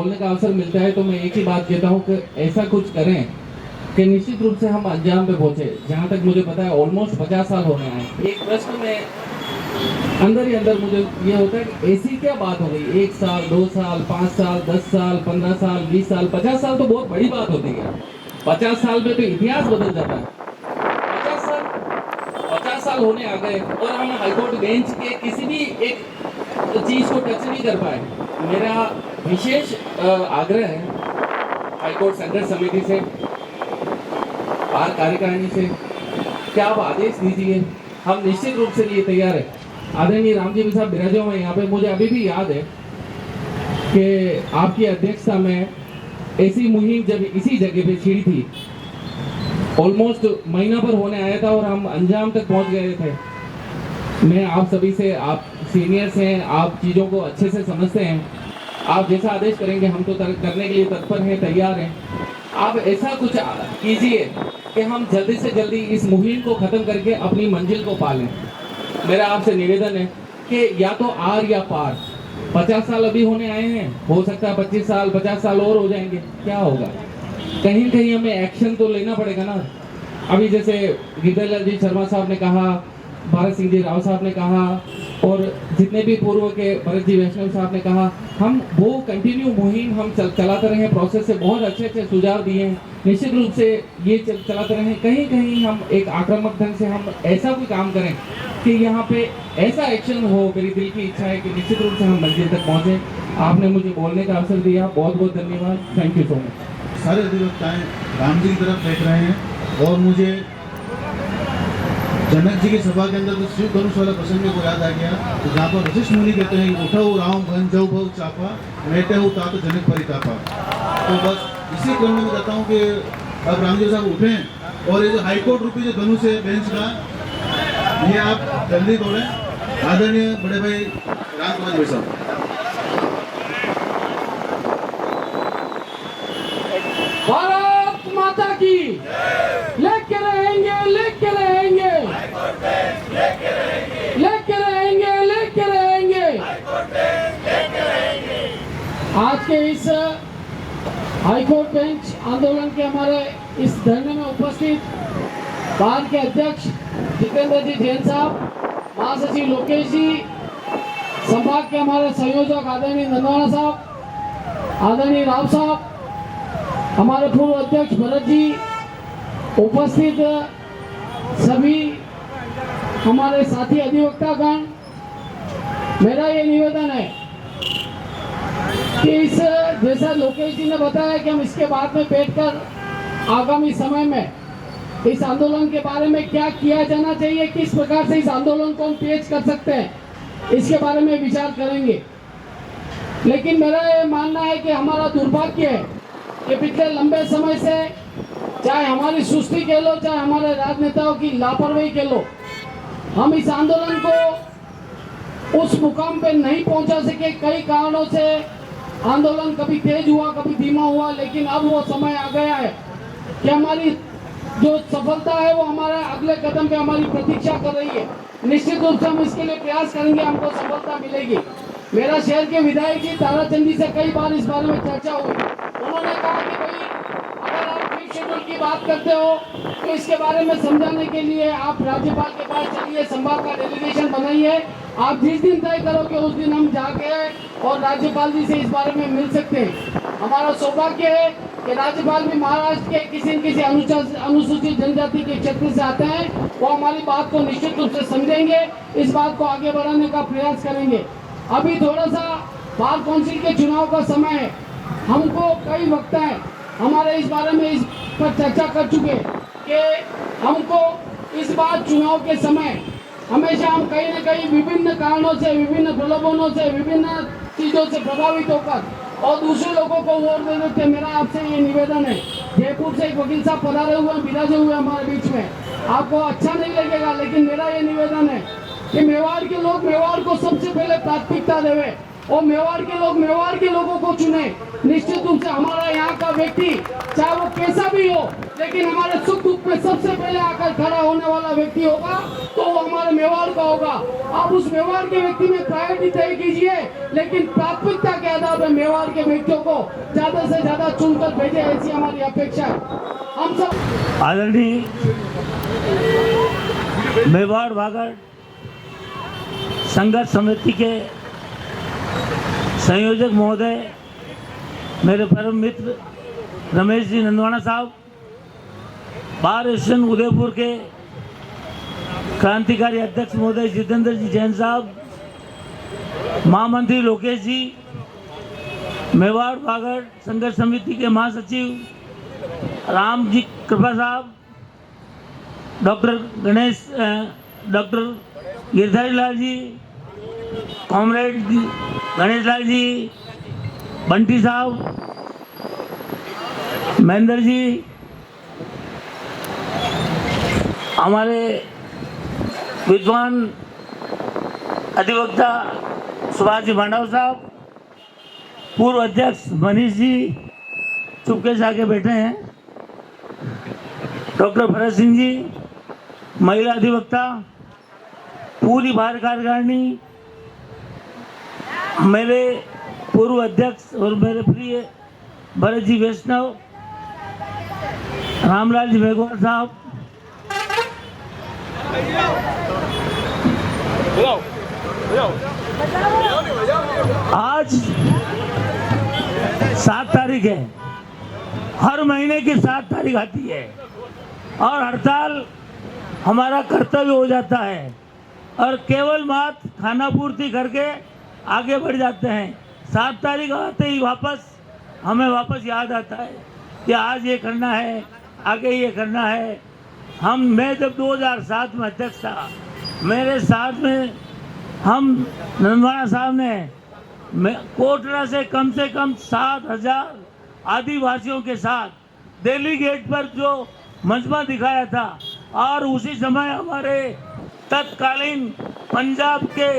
बोलने का अवसर मिलता है तो मैं एक ही बात कहता हूँ कि ऐसा कुछ करें कि निश्चित रूप से हम अंजाम पे पहुंचे। जहाँ तक मुझे पता है ऑलमोस्ट 50 साल होने आए। एक प्रश्न में अंदर ही अंदर मुझे ये होता है कि ऐसी क्या बात हो गई, 1 साल 2 साल 5 साल 10 साल 15 साल 20 साल 50 साल तो बहुत बड़ी बात होती है। 50 साल में तो इतिहास बदल जाता है। 50 साल होने आ गए और हम हाईकोर्ट बेंच के किसी भी एक चीज को टच नहीं कर पाए। मेरा विशेष आग्रह है हाईकोर्ट संघर्ष समिति से, बार कार्यकारिणी से, क्या आप आदेश दीजिए, हम निश्चित रूप से लिए तैयार है। आदरणीय रामजी साहब बिराजे हुए यहाँ पे, मुझे अभी भी याद है कि आपकी अध्यक्षता में ऐसी मुहिम जब इसी जगह पे छिड़ी थी, ऑलमोस्ट महीना भर होने आया था और हम अंजाम तक पहुंच गए थे। मैं आप सभी से, आप सीनियर्स हैं, आप चीज़ों को अच्छे से समझते हैं, आप जैसा आदेश करेंगे हम तो करने के लिए तत्पर हैं, तैयार हैं। आप ऐसा कुछ कीजिए कि हम जल्दी से जल्दी इस मुहिम को ख़त्म करके अपनी मंजिल को पालें। मेरा आपसे निवेदन है कि या तो आर या पार। 50 साल अभी होने आए हैं, हो सकता है 25 साल 50 साल और हो जाएंगे, क्या होगा? कहीं कहीं हमें एक्शन तो लेना पड़ेगा ना। अभी जैसे गिरिधर जी शर्मा साहब ने कहा, भारत सिंह जी राव साहब ने कहा और जितने भी पूर्व के भरत जी वैष्णव साहब ने कहा, हम वो कंटिन्यू मुहिम हम चलाते रहे, प्रोसेस से बहुत अच्छे अच्छे सुझाव दिए हैं। निश्चित रूप से ये चलाते रहे। कहीं कहीं हम एक आक्रामक ढंग से हम ऐसा कोई काम करें कि यहाँ पे ऐसा एक्शन हो। मेरी दिल की इच्छा है कि निश्चित रूप से हम मंजिल तक पहुँचे। आपने मुझे बोलने का अवसर दिया, बहुत बहुत धन्यवाद। Thank you so much. सारे अधिवक्ताएं राम जी की तरफ देख रहे हैं और मुझे जनक जी की सभा के अंदर तो शिव धनुष वाला प्रसंग मेरे को याद आ गया, तो जहाँ पर वशिष्ठ मुनि कहते हैं उठो राम बन जाऊ भव चापा बैठे हो तात जनक परितापा। तो बस इसी क्रम में मैं कहता हूँ कि अब राम जी साहब उठें और ये जो हाईकोर्ट रूपी जो धनुष है बेंच का, ये आप जल्दी तोड़ें। आदरणीय बड़े भाई राम कुमार भाई साहब। भारत माता की लेके रहेंगे, लेके रहेंगे, लेके रहेंगे, लेके रहेंगे। आज के इस हाईकोर्ट बेंच आंदोलन के हमारे इस धरने में उपस्थित बार के अध्यक्ष जितेंद्र जी जैन साहब, महासचिव लोकेश जी, संभाग के हमारे संयोजक आदरणीय नंदवाना साहब, आदरणीय राव साहब, हमारे पूर्व अध्यक्ष भरत जी, उपस्थित सभी हमारे साथी अधिवक्तागण, मेरा ये निवेदन है कि इस जैसा लोकेश जी ने बताया कि हम इसके बाद में बैठकर आगामी समय में इस आंदोलन के बारे में क्या किया जाना चाहिए, किस प्रकार से इस आंदोलन को हम तेज कर सकते हैं, इसके बारे में विचार करेंगे। लेकिन मेरा ये मानना है कि हमारा दुर्भाग्य है कि पिछले लंबे समय से, चाहे हमारी सुस्ती कह लो, चाहे हमारे राजनेताओं की लापरवाही कह लो, हम इस आंदोलन को उस मुकाम पे नहीं पहुंचा सके। कई कारणों से आंदोलन कभी तेज हुआ, कभी धीमा हुआ, लेकिन अब वो समय आ गया है कि हमारी जो सफलता है वो हमारे अगले कदम पे हमारी प्रतीक्षा कर रही है। निश्चित रूप से हम इसके लिए प्रयास करेंगे, हमको सफलता मिलेगी। मेरा शहर के विधायक जी ताराचंद जी से कई बार इस बारे में चर्चा हुई। उन्होंने कहा कि भाई अगर आप फिफ्थ शेड्यूल की बात करते हो तो इसके बारे में समझाने के लिए आप राज्यपाल के पास चलिए, संभाग का डेलीगेशन बनाइए, आप जिस दिन तय करोगे उस दिन हम जाके और राज्यपाल जी से इस बारे में मिल सकते हैं। हमारा सौभाग्य है कि राज्यपाल भी महाराष्ट्र के किसी न किसी अनुसूचित जनजाति के क्षेत्र से आते हैं, वो हमारी बात को निश्चित रूप से समझेंगे, इस बात को आगे बढ़ाने का प्रयास करेंगे। अभी थोड़ा सा बार काउंसिल के चुनाव का समय है, हमको कई वक्ताएं हमारे इस बारे में इस पर चर्चा कर चुके कि हमको इस बार चुनाव के समय हमेशा हम कहीं न कहीं विभिन्न कारणों से, विभिन्न प्रलोभनों से, विभिन्न चीज़ों से प्रभावित होकर और दूसरे लोगों को वोट दे देते। मेरा आपसे ये निवेदन है, जयपुर से एक वकील साहब पधारे हुए हैं, विराजे हुए हमारे बीच में, आपको अच्छा नहीं लगेगा, लेकिन मेरा ये निवेदन है कि मेवाड़ के लोग मेवाड़ को सबसे पहले प्राथमिकता देवे और मेवाड़ के लोग मेवाड़ के लोगों को चुने। निश्चित रूप से हमारा यहाँ का व्यक्ति चाहे वो कैसा भी हो, लेकिन हमारे सुख दुख में सबसे पहले आकर खड़ा होने वाला व्यक्ति होगा तो वो हमारे मेवाड़ का होगा। आप उस मेवाड़ के व्यक्ति में प्रायोरिटी तय कीजिए, लेकिन प्राथमिकता के आधार पर मेवाड़ के व्यक्तियों को ज्यादा से ज्यादा चुनकर भेजे, ऐसी हमारी अपेक्षा है। हम सब आदरणीय मेवाड़ वागड़ संघर्ष समिति के संयोजक महोदय, मेरे परम मित्र रमेश जी नंदवाना साहब, बार एसोसिएशन उदयपुर के क्रांतिकारी अध्यक्ष महोदय जितेंद्र जी जैन साहब, महामंत्री लोकेश जी, मेवाड़ वागड़ संघर्ष समिति के महासचिव राम जी कृपा साहब, डॉक्टर गिरधारी लाल जी, कॉमरेड गणेश लाल जी, बंटी साहब, महेंद्र जी, हमारे विद्वान अधिवक्ता सुभाष जी भांडाव साहब, पूर्व अध्यक्ष मनीष जी चुपके से आके बैठे हैं, डॉक्टर भरत सिंह जी, महिला अधिवक्ता, पूरी बार कार्यकारिणी, मेरे पूर्व अध्यक्ष और मेरे प्रिय भरत जी वैष्णव, रामलाल जी मेघवाल साहब, आज 7 तारीख है, हर महीने की 7 तारीख आती है और हड़ताल हमारा कर्तव्य हो जाता है और केवल मात्र खाना पूर्ति करके आगे बढ़ जाते हैं। 7 तारीख आते ही हमें वापस याद आता है कि आज ये करना है, आगे ये करना है। मैं जब 2007 में अध्यक्ष था, मेरे साथ में हम नंदवाना साहब ने कोटरा से कम 7,000 आदिवासियों के साथ दिल्ली गेट पर जो मजमा दिखाया था और उसी समय हमारे तत्कालीन पंजाब के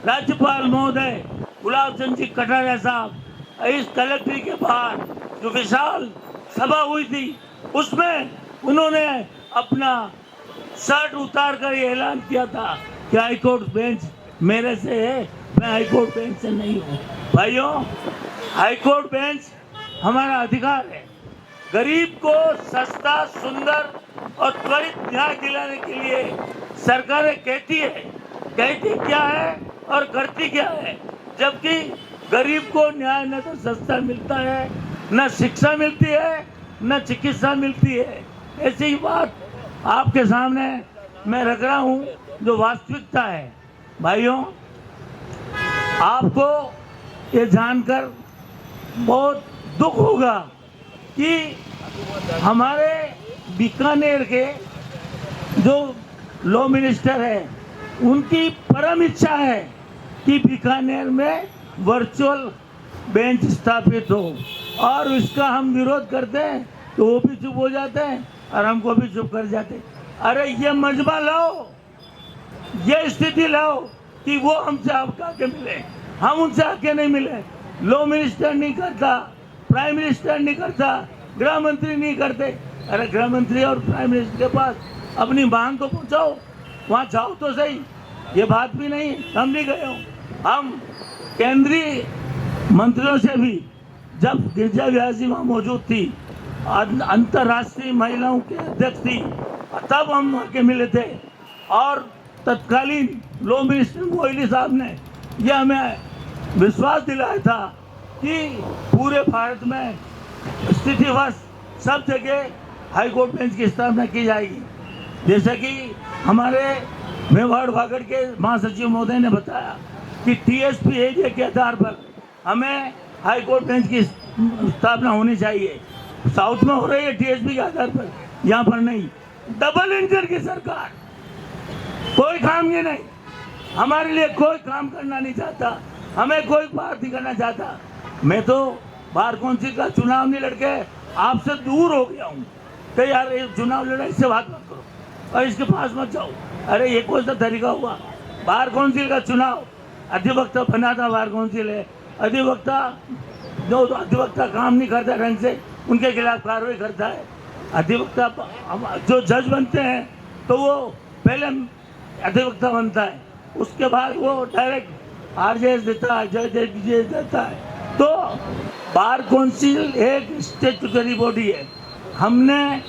राज्यपाल महोदय गुलाब चंद जी कटारिया साहब इस कलेक्ट्री के बाहर जो विशाल सभा हुई थी, उसमें उन्होंने अपना शर्ट उतार कर ये ऐलान किया था कि हाईकोर्ट बेंच मेरे से है, मैं हाईकोर्ट बेंच से नहीं हूँ। भाइयों, हाईकोर्ट बेंच हमारा अधिकार है। गरीब को सस्ता, सुंदर और त्वरित न्याय दिलाने के लिए सरकारें कहती क्या है और करती क्या है, जबकि गरीब को न्याय न तो सस्ता मिलता है, न शिक्षा मिलती है, न चिकित्सा मिलती है। ऐसी ही बात आपके सामने मैं रख रहा हूँ जो वास्तविकता है। भाइयों, आपको ये जानकर बहुत दुख होगा कि हमारे बीकानेर के जो लॉ मिनिस्टर है, उनकी परम इच्छा है कि बीकानेर में वर्चुअल बेंच स्थापित हो और इसका हम विरोध करते हैं तो वो भी चुप हो जाते हैं और हमको भी चुप कर जाते हैं। अरे ये मजमा लाओ, ये स्थिति लाओ कि वो हमसे आपका आके मिले, हम उनसे आके नहीं मिले। लॉ मिनिस्टर नहीं करता, प्राइम मिनिस्टर नहीं करता, गृह मंत्री नहीं करते। अरे गृह मंत्री और प्राइम मिनिस्टर के पास अपनी मांग तो पहुँचाओ, वहाँ जाओ तो सही। ये बात भी नहीं, हम नहीं गए हो। हम केंद्रीय मंत्रियों से भी, जब गिरजा व्यास जी वहाँ मौजूद थी, अंतर्राष्ट्रीय महिलाओं के अध्यक्ष थी, तब हम आके मिले थे और तत्कालीन लॉ मिनिस्टर मोइली साहब ने यह हमें विश्वास दिलाया था कि पूरे भारत में स्थितिवश सब जगह हाईकोर्ट बेंच की स्थापना की जाएगी। जैसा कि हमारे मेवाड़ वागड़ के महासचिव महोदय ने बताया कि TSP एरिया के आधार पर हमें हाईकोर्ट बेंच की स्थापना होनी चाहिए। साउथ में हो रही है TSP के आधार पर, यहाँ पर नहीं। डबल इंजन की सरकार, कोई काम ये नहीं, हमारे लिए कोई काम करना नहीं चाहता, हमें कोई बात नहीं करना चाहता। मैं तो बार काउंसिल का चुनाव नहीं लड़के आपसे दूर हो गया हूँ कि यार ये चुनाव लड़ा, इससे बात मत करो और इसके पास मत जाओ। अरे ये कौन सा तरीका हुआ? बार काउंसिल का चुनाव, अधिवक्ता बना था, बार काउंसिल है, अधिवक्ता जो अधिवक्ता काम नहीं करता ढंग से उनके खिलाफ कार्रवाई करता है। अधिवक्ता जो जज बनते हैं तो वो पहले अधिवक्ता बनता है, उसके बाद वो डायरेक्ट आरजेएस देता है, जज देता है। तो बार काउंसिल एक स्टैट्यूटरी बॉडी है। हमने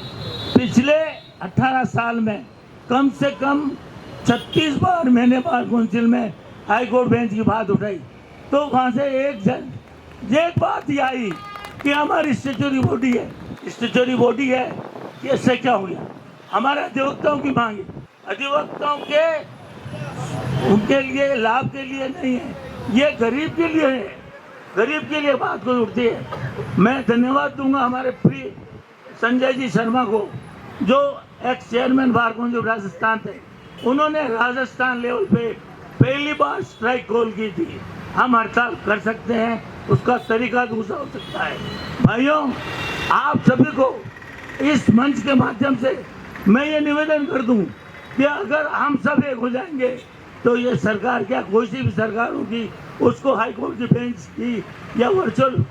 पिछले 18 साल में कम से कम 36 बार मैंने बार काउंसिल में हाई कोर्ट बेंच की बात उठाई, तो वहाँ से एक बात ये आई कि हमारी स्टैट्यूटरी बॉडी है, स्टैट्यूटरी बॉडी है कि इससे क्या हो गया। हमारे अधिवक्ताओं की मांग है, अधिवक्ताओं के उनके लिए लाभ के लिए नहीं है, ये गरीब के लिए है, गरीब के लिए बात कोई उठती है। मैं धन्यवाद दूंगा हमारे प्रिय संजय जी शर्मा को, जो x chairman bar council Rajasthan थे। उन्होंने राजस्थान लेवल पे पहली बार स्ट्राइक कॉल की थी। हम हड़ताल कर सकते हैं, उसका तरीका दूसरा हो सकता है। भाइयों, आप सभी को इस मंच के माध्यम से मैं ये निवेदन कर दूं कि अगर हम सब एक हो जाएंगे तो ये सरकार, क्या कोई सी भी सरकार होगी, उसको हाई कोर्ट की बेंच की या वर्चुअल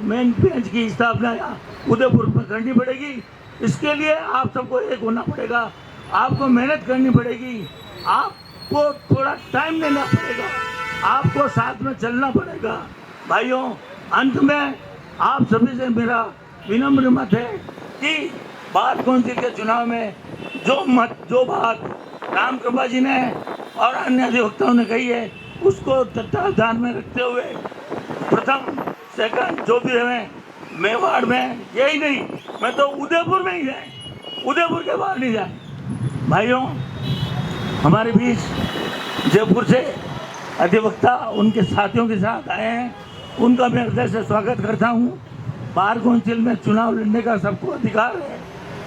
मेन बेंच की स्थापना या उदयपुर में करनी पड़ेगी। इसके लिए आप सबको एक होना पड़ेगा, आपको मेहनत करनी पड़ेगी, आपको थोड़ा टाइम देना पड़ेगा, आपको साथ में चलना पड़ेगा। भाइयों, अंत में आप सभी से मेरा विनम्र मत है कि बार काउंसिल के चुनाव में जो बात राम कृपा जी ने और अन्य अधिवक्ताओं ने कही है, उसको ध्यान में रखते हुए प्रथम सेकंड जो भी रहे मेवाड़ में, यही नहीं मैं तो उदयपुर में ही जाए, उदयपुर के बाहर नहीं जाए। भाइयों, हमारे बीच जयपुर से अधिवक्ता उनके साथियों के साथ आए हैं, उनका मैं हृदय से स्वागत करता हूं। बार काउंसिल में चुनाव लड़ने का सबको अधिकार है,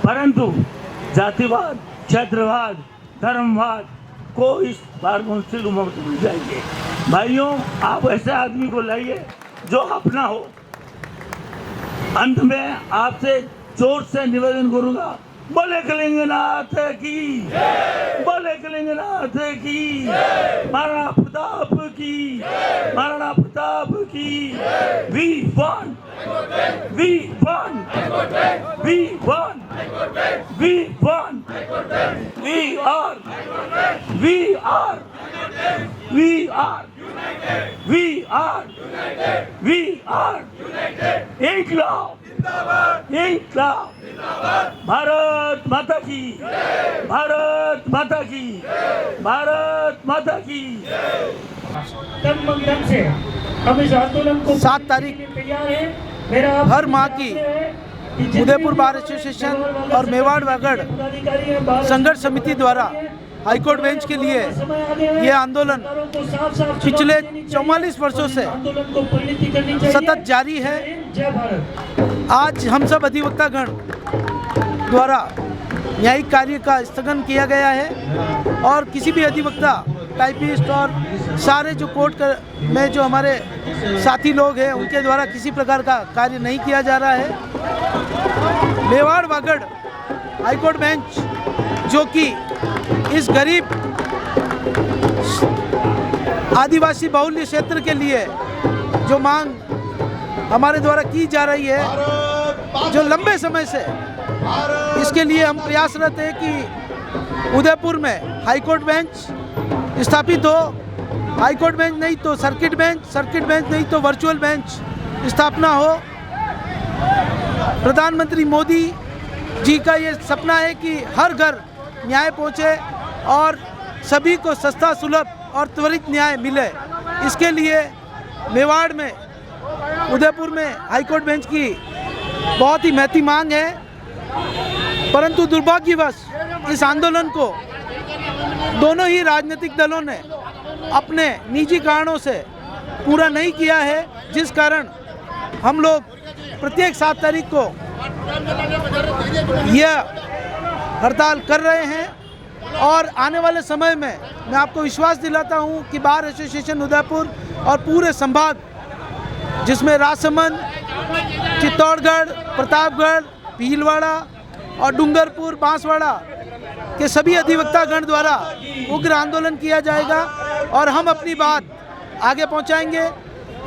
परंतु जातिवाद, क्षेत्रवाद, धर्मवाद को इस बार काउंसिल में मिल जाएंगे। भाइयों, आप ऐसे आदमी को लाइए जो अपना हो। अंत में आपसे जोर से निवेदन करूंगा, बोले कलिंगनाथ की, बोले कलिंगनाथ की, महाराणा प्रताप की, महाराणा प्रताप की। We want, we want, we want, we want, we are, we are, we are, we are, we are, इनकलाब, इनकलाब, भारत माता की, भारत माता की, भारत माता की। तन मन धन से हम इस आंदोलन को 7 तारीख तैयार है। मेरा हर माह की उदयपुर बार एसोसिएशन और मेवाड़ वागड़ संघर्ष समिति द्वारा हाईकोर्ट बेंच के लिए ये आंदोलन पिछले 44 वर्षों से सतत जारी है। आज हम सब अधिवक्तागण द्वारा न्यायिक कार्य का स्थगन किया गया है और किसी भी अधिवक्ता, टाइपिस्ट और सारे जो कोर्ट में जो हमारे साथी लोग हैं उनके द्वारा किसी प्रकार का कार्य नहीं किया जा रहा है। मेवाड़ वागड़ हाईकोर्ट बेंच जो कि इस गरीब आदिवासी बहुल्य क्षेत्र के लिए जो मांग हमारे द्वारा की जा रही है, जो लंबे समय से इसके लिए हम प्रयासरत हैं कि उदयपुर में हाईकोर्ट बेंच स्थापित हो। हाईकोर्ट बेंच नहीं तो सर्किट बेंच, सर्किट बेंच नहीं तो वर्चुअल बेंच स्थापना हो। प्रधानमंत्री मोदी जी का ये सपना है कि हर घर न्याय पहुँचे और सभी को सस्ता, सुलभ और त्वरित न्याय मिले। इसके लिए मेवाड़ में, उदयपुर में हाईकोर्ट बेंच की बहुत ही महती मांग है, परंतु दुर्भाग्यवश इस आंदोलन को दोनों ही राजनीतिक दलों ने अपने निजी कारणों से पूरा नहीं किया है, जिस कारण हम लोग प्रत्येक 7 तारीख को यह हड़ताल कर रहे हैं। और आने वाले समय में मैं आपको विश्वास दिलाता हूं कि बार एसोसिएशन उदयपुर और पूरे संभाग, जिसमें राजसमंद, चित्तौड़गढ़, प्रतापगढ़, भीलवाड़ा और डूंगरपुर, बांसवाड़ा के सभी अधिवक्तागण द्वारा उग्र आंदोलन किया जाएगा और हम अपनी बात आगे पहुंचाएंगे।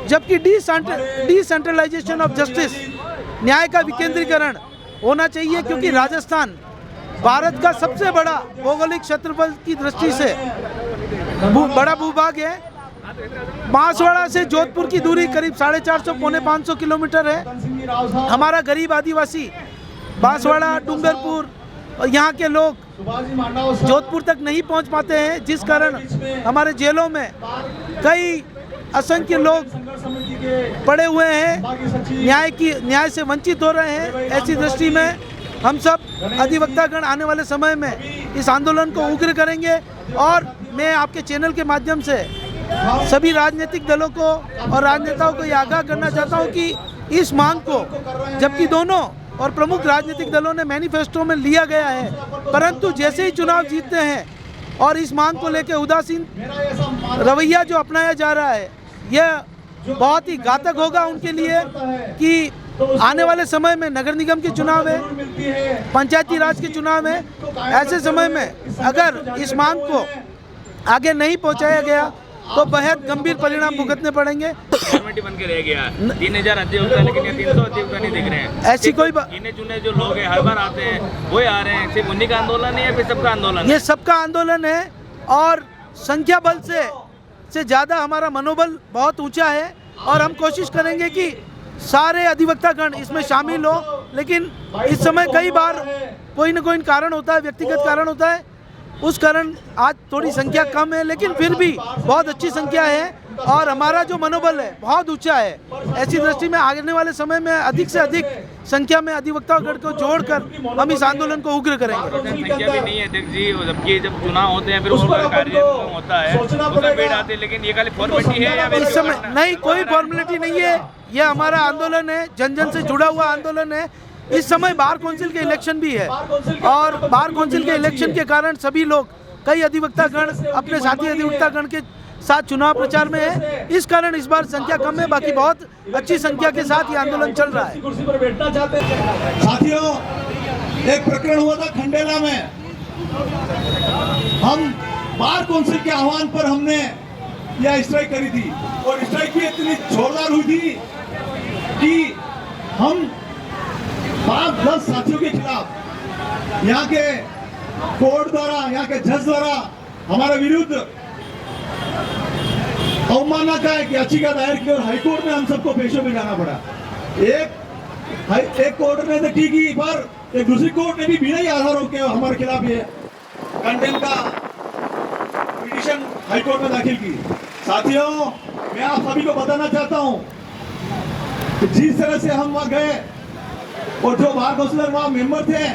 जबकि डिसेंट्रलाइजेशन ऑफ जस्टिस, न्याय का विकेंद्रीकरण होना चाहिए, क्योंकि राजस्थान भारत का सबसे बड़ा भौगोलिक क्षेत्रफल की दृष्टि से बड़ा भूभाग है। बांसवाड़ा से जोधपुर की दूरी करीब 450 पौने 500 किलोमीटर है। हमारा गरीब आदिवासी बांसवाड़ा, डूंगरपुर और यहाँ के लोग जोधपुर तक नहीं पहुँच पाते हैं, जिस कारण हमारे जेलों में कई असंख्य लोग पड़े हुए हैं, न्याय से वंचित हो रहे हैं। ऐसी दृष्टि में हम सब अधिवक्तागण आने वाले समय में इस आंदोलन को उग्र करेंगे। और मैं आपके चैनल के माध्यम से सभी राजनीतिक दलों को और राजनेताओं को ये आगाह करना चाहता हूँ कि इस मांग को, जबकि दोनों और प्रमुख राजनीतिक दलों ने मैनिफेस्टो में लिया गया है, परंतु जैसे ही चुनाव जीतते हैं और इस मांग को लेकर उदासीन रवैया जो अपनाया जा रहा है, यह बहुत ही घातक होगा उनके लिए। कि आने वाले समय में नगर निगम के चुनाव है, पंचायती राज के चुनाव है, ऐसे समय में अगर इस मांग को आगे नहीं पहुंचाया गया तो बेहद गंभीर परिणाम भुगतने पड़ेंगे। कमेटी बन के रह गया 3000 अधिवक्ता, लेकिन ये 300 अधिवक्ता नहीं दिख रहे हैं। ऐसी कोई गिने चुने जो लोग हैं हर बार आते हैं, वही आ रहे हैं। सिर्फ उन्हीं का आंदोलन है या फिर सबका आंदोलन? ये सबका आंदोलन है और संख्या बल से ज़्यादा हमारा मनोबल बहुत ऊंचा है और हम कोशिश करेंगे कि सारे अधिवक्तागण इसमें शामिल हो। लेकिन इस समय कई बार कोई न कोई कारण होता है, व्यक्तिगत कारण होता है, उस कारण आज थोड़ी संख्या कम है, लेकिन फिर भी बहुत अच्छी संख्या है और हमारा जो मनोबल है बहुत ऊंचा है। ऐसी दृष्टि में आने वाले समय में अधिक से अधिक संख्या में अधिवक्तागण को जोड़कर हम इस आंदोलन को उग्र करेंगे। संख्या भी नहीं है अध्यक्ष जी, जबकि जब चुनाव होते हैं फिर उसका कार्य होता है, उसमें भीड़ आती है, लेकिन ये खाली फॉर्मेलिटी है या इस समय नहीं, कोई फॉर्मेलिटी नहीं है। ये हमारा आंदोलन है, जन जन से जुड़ा हुआ आंदोलन है। इस समय बार काउंसिल के इलेक्शन भी है और बार काउंसिल के इलेक्शन के कारण सभी लोग, कई अधिवक्तागण अपने साथी अधिवक्तागण के साथ चुनाव प्रचार में है। इस कारण इस बार संख्या कम है, बाकी बहुत अच्छी संख्या के साथ ये आंदोलन चल रहा है। साथियों, एक प्रकरण हुआ था खंडेला में। हम बार काउंसिल के आह्वान पर हमने यह स्ट्राइक करी थी और स्ट्राइक भी इतनी जोरदार हुई थी कि हम 5-10 साथियों के खिलाफ यहाँ के कोर्ट द्वारा, यहाँ के जज द्वारा हमारे विरुद्ध अवमानना का एक याचिका दायर की और हाईकोर्ट में हम सबको पेशों में जाना पड़ा। एक कोर्ट ने तो ठीक ही, पर एक दूसरी कोर्ट ने भी बिना ही आधारों के हमारे खिलाफ ये कंटेम्प्ट का पिटीशन हाईकोर्ट में दाखिल की। साथियों, मैं आप सभी को बताना चाहता हूं कि जिस तरह से हम वहां गए और जो बार काउंसिलर वहां मेंबर थे,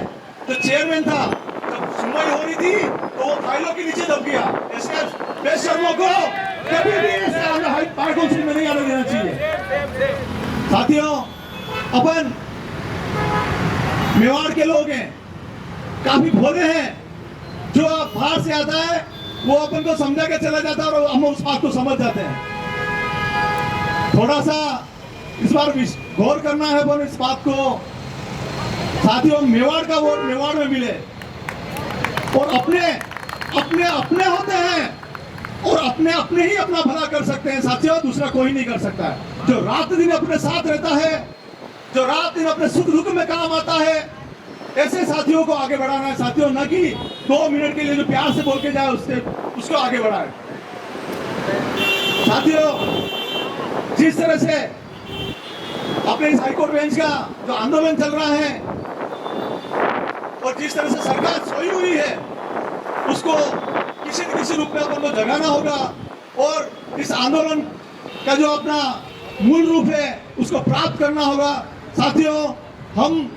जो चेयरमैन था, जब सुनवाई हो रही थी तो वो फाइलों के नीचे दब गया। इसके बेशर्मों को कभी भी ऐसे बार काउंसिल में नहीं आने देना चाहिए। साथियों, अपन मेवाड़ के लोग हैं, काफी भोले हैं। जो बाहर से आता है वो अपन को समझा के चला जाता है और हम उस बात को समझ जाते हैं। थोड़ा सा इस बार गौर करना है अपन इस बात को। साथियों, मेवाड़ का वोट मेवाड़ में मिले और अपने अपने अपने होते हैं और अपने अपने ही अपना भला कर सकते हैं। साथियों, दूसरा कोई नहीं कर सकता है। जो रात दिन अपने साथ रहता है, जो रात दिन अपने सुख दुख में काम आता है, ऐसे साथियों को आगे बढ़ाना है। साथियों, न कि 2 मिनट के लिए जो प्यार से बोल के जाए उसको आगे बढ़ाए। साथियों, जिस तरह से अपने इस हाईकोर्ट बेंच का जो आंदोलन चल रहा है और जिस तरह से सरकार सोई हुई है, उसको किसी न किसी रूप में अपन को जगाना होगा और इस आंदोलन का जो अपना मूल रूप है उसको प्राप्त करना होगा। साथियों, हम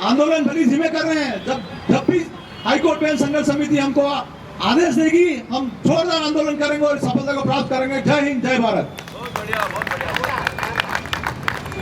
आंदोलन भली जिम्मे कर रहे हैं। जब भी हाईकोर्ट बेंच संघर्ष समिति हमको आदेश देगी, हम जोरदार आंदोलन करेंगे और सफलता को प्राप्त करेंगे। जय हिंद, जय भारत।